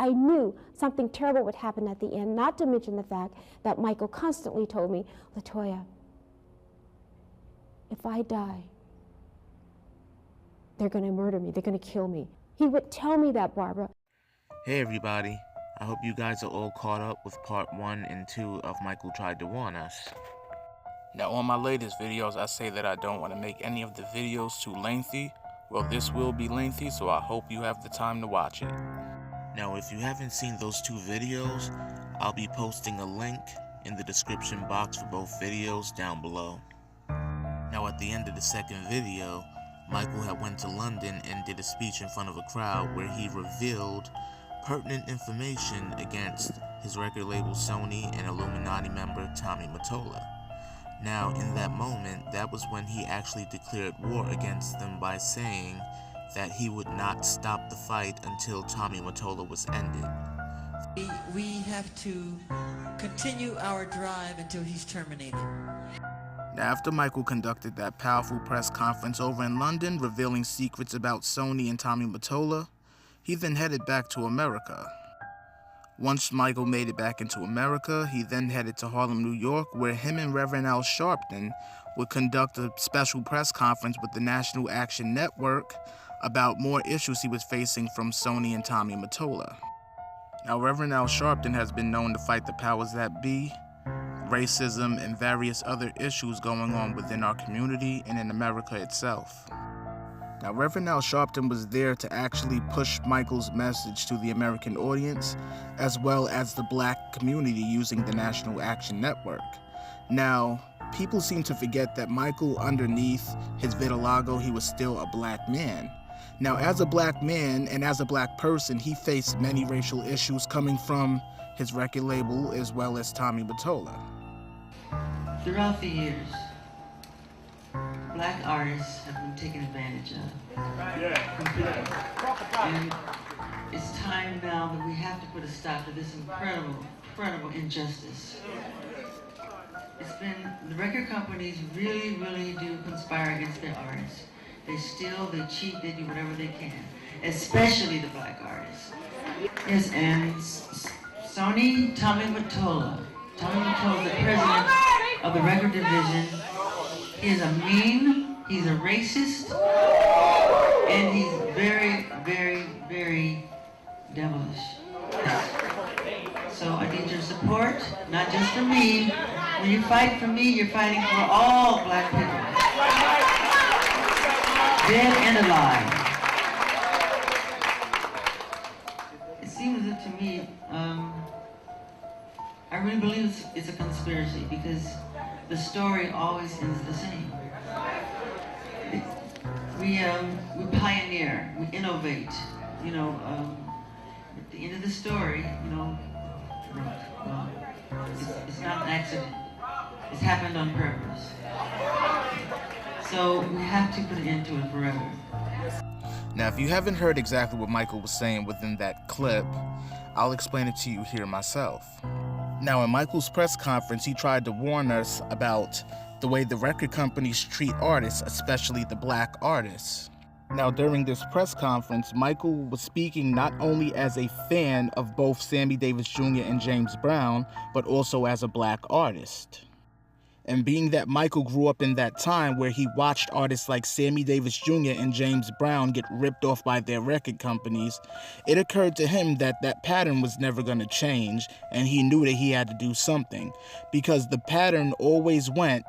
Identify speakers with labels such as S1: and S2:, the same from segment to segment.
S1: I knew something terrible would happen at the end, not to mention the fact that Michael constantly told me, Latoya, if I die, they're going to murder me, they're going to kill me. He would tell me that, Barbara.
S2: Hey everybody, I hope you guys are all caught up with part 1 and 2 of Michael Tried to Warn Us. Now on my latest videos I say that I don't want to make any of the videos too lengthy. Well, this will be lengthy, so I hope you have the time to watch it. Now if you haven't seen those 2 videos, I'll be posting a link in the description box for both videos down below. Now at the end of the second video, Michael had went to London and did a speech in front of a crowd where he revealed pertinent information against his record label Sony and Illuminati member Tommy Mottola. Now in that moment, that was when he actually declared war against them by saying that he would not stop the fight until Tommy Mottola was ended.
S3: We have to continue our drive until he's terminated.
S2: Now, after Michael conducted that powerful press conference over in London revealing secrets about Sony and Tommy Mottola, he then headed back to America. Once Michael made it back into America, he then headed to Harlem, New York, where him and Reverend Al Sharpton would conduct a special press conference with the National Action Network about more issues he was facing from Sony and Tommy Mottola. Now, Reverend Al Sharpton has been known to fight the powers that be, racism, and various other issues going on within our community and in America itself. Now, Reverend Al Sharpton was there to actually push Michael's message to the American audience, as well as the black community using the National Action Network. Now, people seem to forget that Michael, underneath his vitiligo, he was still a black man. Now, as a black man and as a black person, he faced many racial issues coming from his record label as well as Tommy Mottola.
S3: Throughout the years, black artists have been taken advantage of. And it's time now that we have to put a stop to this incredible injustice. It's been, the record companies really do conspire against their artists. They steal, they cheat, they do whatever they can, especially the black artists. Yes, and Sony, Tommy Mottola. Tommy Mottola is the president of the record division. He is a mean, he's a racist, and he's very devilish. So I need your support, not just for me. When you fight for me, you're fighting for all black people, dead and alive. It seems that to me, I really believe it's a conspiracy because the story always ends the same. We pioneer, we innovate, you know, at the end of the story, you know, it's not an accident. It's happened on purpose. So we have to put an end to it forever.
S2: Now, if you haven't heard exactly what Michael was saying within that clip, I'll explain it to you here myself. Now, in Michael's press conference, he tried to warn us about the way the record companies treat artists, especially the black artists. Now, during this press conference, Michael was speaking not only as a fan of both Sammy Davis Jr. and James Brown, but also as a black artist. And being that Michael grew up in that time where he watched artists like Sammy Davis Jr. and James Brown get ripped off by their record companies, it occurred to him that that pattern was never going to change, and he knew that he had to do something. Because the pattern always went,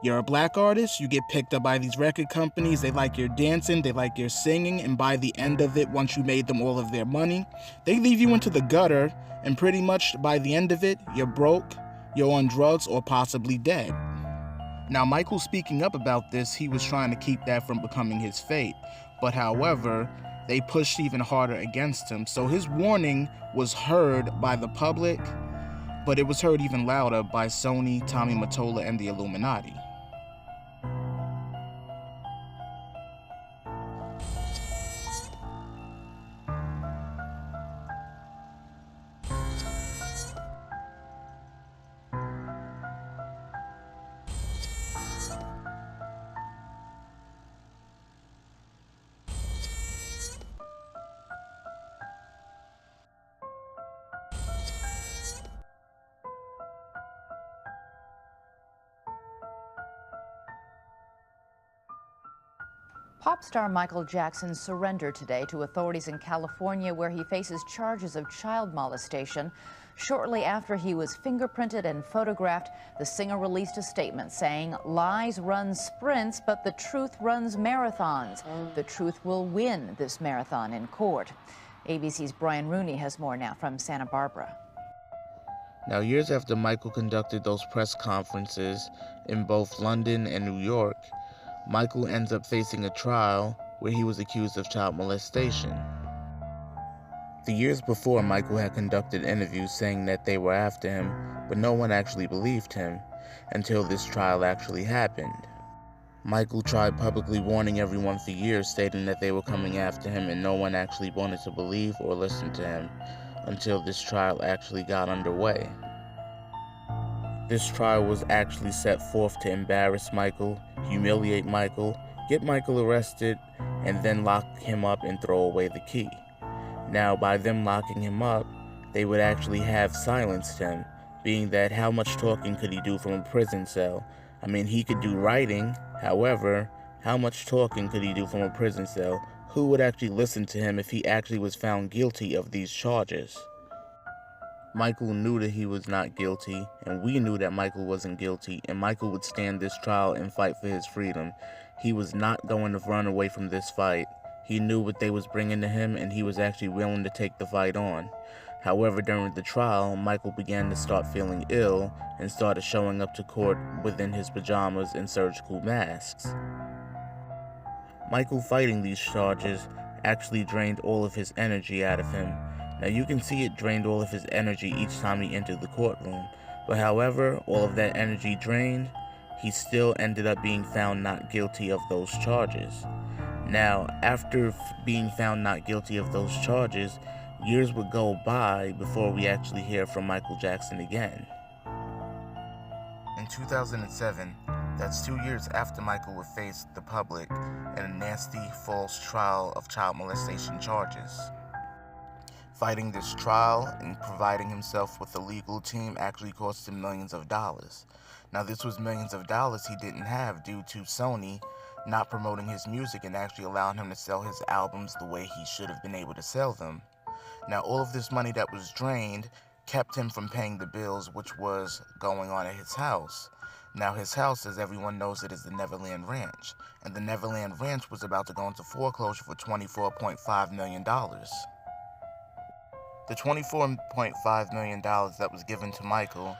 S2: you're a black artist, you get picked up by these record companies, they like your dancing, they like your singing, and by the end of it, once you made them all of their money, they leave you into the gutter, and pretty much by the end of it, you're broke, you're on drugs, or possibly dead. Now, Michael speaking up about this, he was trying to keep that from becoming his fate. But however, they pushed even harder against him. So his warning was heard by the public, but it was heard even louder by Sony, Tommy Mottola, and the Illuminati.
S4: Pop star Michael Jackson surrendered today to authorities in California, where he faces charges of child molestation. Shortly after he was fingerprinted and photographed, the singer released a statement saying, "Lies run sprints, but the truth runs marathons. The truth will win this marathon in court." ABC's Brian Rooney has more now from Santa Barbara.
S2: Now, years after Michael conducted those press conferences in both London and New York, Michael ends up facing a trial where he was accused of child molestation. The years before, Michael had conducted interviews saying that they were after him, but no one actually believed him until this trial actually happened. Michael tried publicly warning everyone for years, stating that they were coming after him, and no one actually wanted to believe or listen to him until this trial actually got underway. This trial was actually set forth to embarrass Michael, humiliate Michael, get Michael arrested, and then lock him up and throw away the key. Now, by them locking him up, they would actually have silenced him, being that how much talking could he do from a prison cell? I mean, he could do writing, however, how much talking could he do from a prison cell? Who would actually listen to him if he actually was found guilty of these charges? Michael knew that he was not guilty, and we knew that Michael wasn't guilty, and Michael would stand this trial and fight for his freedom. He was not going to run away from this fight. He knew what they was bringing to him, and he was actually willing to take the fight on. However, during the trial, Michael began to start feeling ill and started showing up to court within his pajamas and surgical masks. Michael fighting these charges actually drained all of his energy out of him. Now you can see it drained all of his energy each time he entered the courtroom, but however, all of that energy drained, he still ended up being found not guilty of those charges. Now, after being found not guilty of those charges, years would go by before we actually hear from Michael Jackson again. In 2007, that's 2 years after Michael would face the public in a nasty, false trial of child molestation charges. Fighting this trial and providing himself with a legal team actually cost him millions of dollars. Now, this was millions of dollars he didn't have due to Sony not promoting his music and actually allowing him to sell his albums the way he should have been able to sell them. Now, all of this money that was drained kept him from paying the bills which was going on at his house. Now, his house, as everyone knows it, is the N.A.N Ranch, and the N.A.N Ranch was about to go into foreclosure for $24.5 million. The $24.5 million that was given to Michael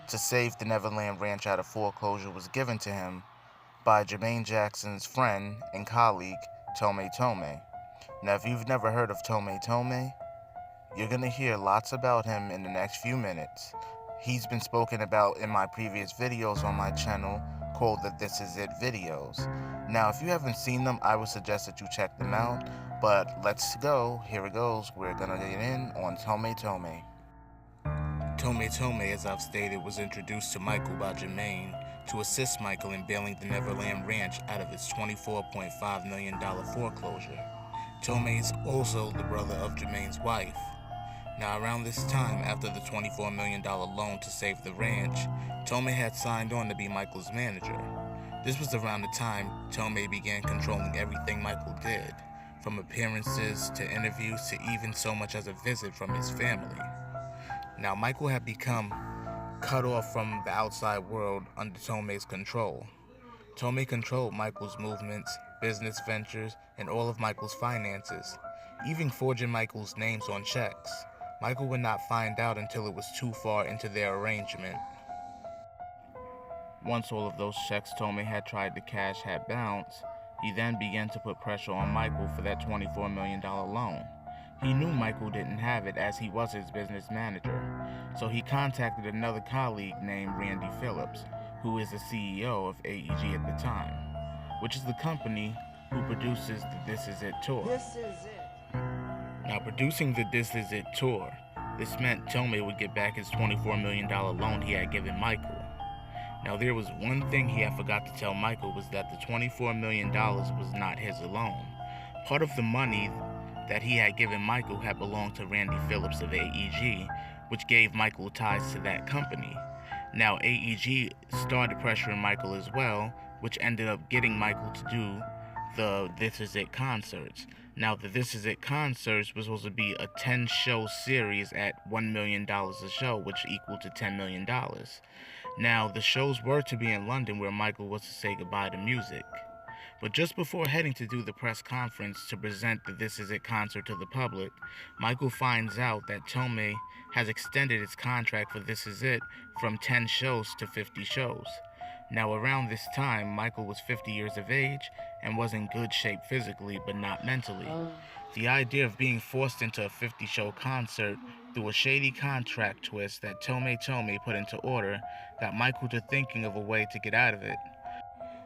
S2: to save the N.A.N Ranch out of foreclosure was given to him by Jermaine Jackson's friend and colleague, N.A.N. Now, if you've never heard of N.A.N, you're going to hear lots about him in the next few minutes. He's been spoken about in my previous videos on my channel called the This Is It videos. Now, if you haven't seen them, I would suggest that you check them out. But let's go. Here it goes. We're gonna get in on N.A.N. N.A.N, as I've stated, was introduced to Michael by Jermaine to assist Michael in bailing the N.A.N Ranch out of its $24.5 million foreclosure. N.A.N is also the brother of Jermaine's wife. Now, around this time, after the $24 million loan to save the ranch, N.A.N had signed on to be Michael's manager. This was around the time N.A.N began controlling everything Michael did, from appearances to interviews to even so much as a visit from his family. Now, Michael had become cut off from the outside world under N.A.N's control. N.A.N controlled Michael's movements, business ventures, and all of Michael's finances, even forging Michael's names on checks. Michael would not find out until it was too far into their arrangement. Once all of those checks N.A.N had tried to cash had bounced, he then began to put pressure on Michael for that $24 million loan. He knew Michael didn't have it as he was his business manager, so he contacted another colleague named Randy Phillips, who is the CEO of AEG at the time, which is the company who produces the This Is It tour.
S5: This is it.
S2: Now, producing the This Is It tour, this meant N.A.N would get back his $24 million loan he had given Michael. Now, there was one thing he had forgot to tell Michael, was that the $24 million was not his alone. Part of the money that he had given Michael had belonged to Randy Phillips of AEG, which gave Michael ties to that company. Now, AEG started pressuring Michael as well, which ended up getting Michael to do the This Is It concerts. Now, the This Is It concerts was supposed to be a 10-show series at $1 million a show, which equaled to $10 million. Now, the shows were to be in London, where Michael was to say goodbye to music. But just before heading to do the press conference to present the This Is It concert to the public, Michael finds out that Tomei has extended its contract for This Is It from 10 shows to 50 shows. Now, around this time, Michael was 50 years of age and was in good shape physically, but not mentally. The idea of being forced into a 50-show concert through a shady contract twist that Tomei put into order got Michael to thinking of a way to get out of it.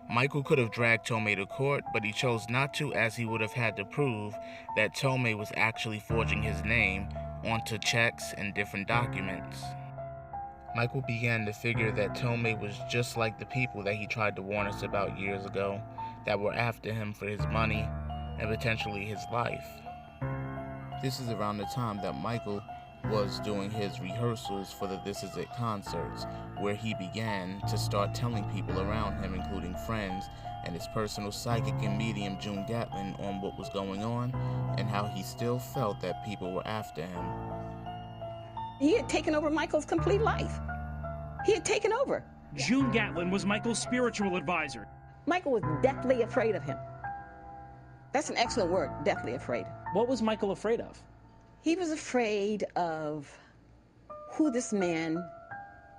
S2: Michael could have dragged Tomei to court, but he chose not to, as he would have had to prove that Tomei was actually forging his name onto checks and different documents. Michael began to figure that Tomei was just like the people that he tried to warn us about years ago, that were after him for his money and potentially his life. This is around the time that Michael was doing his rehearsals for the This Is It concerts, where he began to start telling people around him, including friends and his personal psychic and medium June Gatlin, on what was going on and how he still felt that people were after him.
S5: He had taken over Michael's complete life. He had taken over.
S6: June Gatlin was Michael's spiritual advisor.
S5: Michael was deathly afraid of him. That's an excellent word, deathly afraid.
S6: What was Michael afraid of?
S5: He was afraid of who this man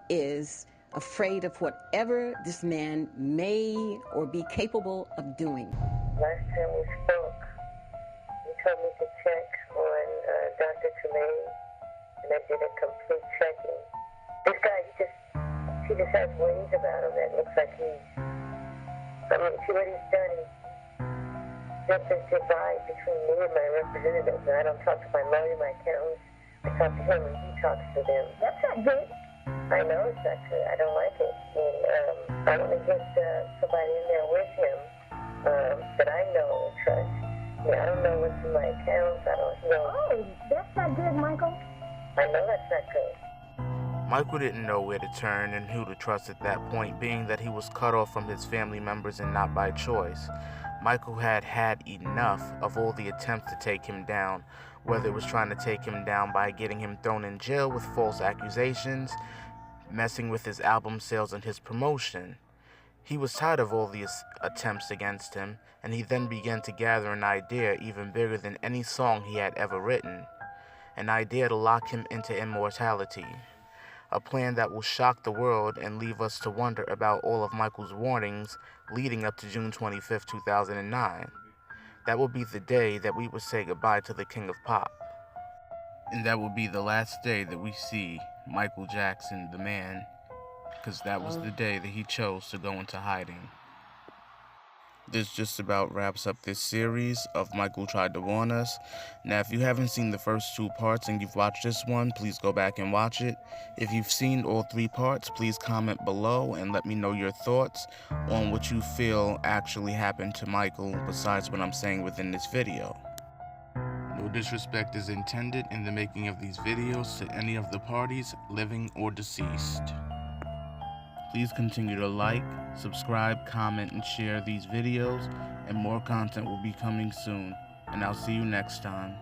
S5: is, afraid of whatever this man may or be capable of doing.
S7: Last time we spoke, you told me to check on Dr. Tremaine, and I did a complete checking. This guy, he just has ways about him that looks like see what he's done. There's this divide between me and my representatives, and I don't talk to my lawyer, my accountant. I talk to him, and he talks to them. That's not good. I know it's not good. I don't like it. And I want to get somebody in there with him that I know and trust. I don't know what's in my accounts. I don't know.
S8: Oh, that's not good, Michael.
S7: I know that's not good.
S2: Michael didn't know where to turn and who to trust at that point, being that he was cut off from his family members and not by choice. Michael had had enough of all the attempts to take him down, whether it was trying to take him down by getting him thrown in jail with false accusations, messing with his album sales and his promotion. He was tired of all these attempts against him, and he then began to gather an idea even bigger than any song he had ever written. An idea to lock him into immortality. A plan that will shock the world and leave us to wonder about all of Michael's warnings leading up to June 25th, 2009. That will be the day that we would say goodbye to the King of Pop. And that will be the last day that we see Michael Jackson, the man, because that was the day that he chose to go into hiding. This just about wraps up this series of Michael Tried to Warn Us. Now, if you haven't seen the first 2 parts and you've watched this one, please go back and watch it. If you've seen all 3 parts, please comment below and let me know your thoughts on what you feel actually happened to Michael besides what I'm saying within this video. No disrespect is intended in the making of these videos to any of the parties, living or deceased. Please continue to like, subscribe, comment, and share these videos, and more content will be coming soon. And I'll see you next time.